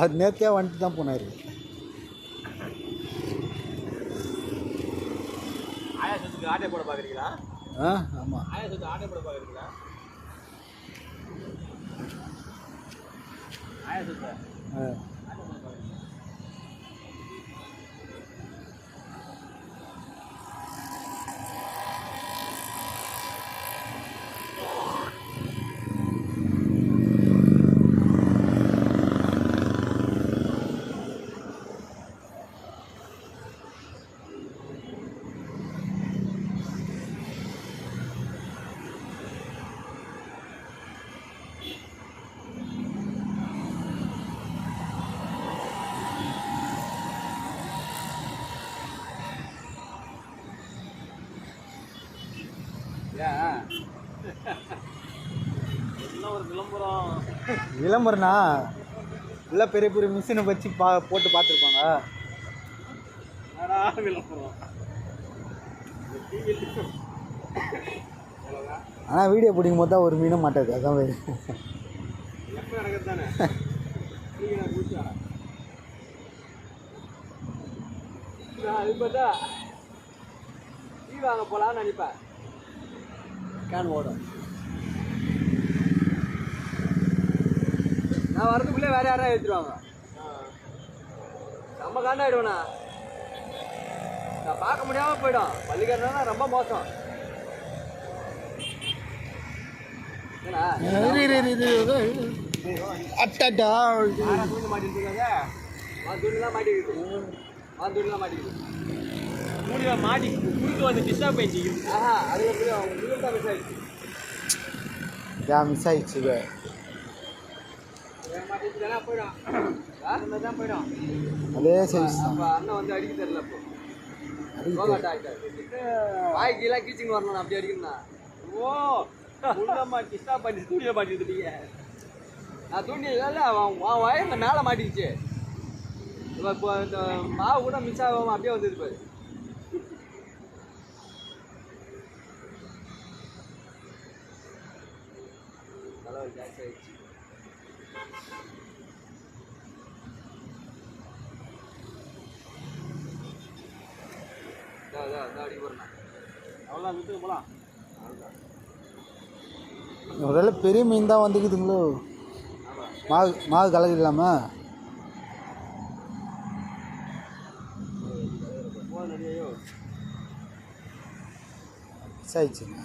அது நேர்த்தியாக வந்துட்டு தான் போனார். ஆயாசத்துக்கு ஆட்டை போட பார்க்குறீங்களா? ஆமாம். ஆயாசத்துக்கு ஆட்டை போட பார்க்குறீங்களா? ஆயாசத்தை ஒரு விளம்பரம்னா இல்லை, பெரிய பெரிய மிஷினை வச்சு போட்டு பார்த்துருப்பாங்க. விளம்பரம் ஆனால் வீடியோ பிடிக்கும் போது தான் ஒரு மீனும் மாட்டாது. அதான் எப்போ நடக்கிறது தானே. அது பார்த்தா டீ வாங்க போகலான்னு நினைப்பேன். கேன் ஓடும். நான் வரதுக்குள்ளே வேறு யாரா எடுத்துருவாங்க. நம்ம காண்டாயிடுவேண்ணா. நான் பார்க்க முடியாமல் போயிடும். பள்ளிக்காரனா ரொம்ப மோசம். அட்டாட்டா தூண்டு மாட்டிருக்காங்க. தூண்டுலாம் மாட்டிக்கிது. தூண்டுலாம் மாட்டிக்கிது. மூடியை மாட்டி குறுக்கு வந்து டிஸ்டர்ப் ஆயிடுச்சு. அதில் போய் அவங்க மிஸ் ஆயிடுச்சு. மிஸ் ஆயிடுச்சு. போயிடும். தான் போயிடும். அதே சைஸ். அப்போ அண்ணன் வந்து அடிக்க தெரியல. இப்போ வாய்க்கெல்லாம் கீச்சிங் வரணும். அப்படி அடிக்கணும்னா டிஸ்டர்ப் பண்ணி தூண்டியை மாட்டிக்கிட்டீங்க. நான் தூண்டி இல்லை, அவன் வயலில் மேலே மாட்டிக்கிச்சு. இப்போ இந்த மாவு கூட மிஸ் ஆகாமல் அப்படியே வந்துது பாரு. தலைவர் ஜாஸ்தி ஆயிடுச்சு. அவ்வளோ விட்டு போகலாம். ஒருவேளை பெரிய மீன் தான் வந்துக்குதுங்களோ. மாவு கலக்கு இல்லாமல் மிஸ் ஆயிடுச்சுங்க.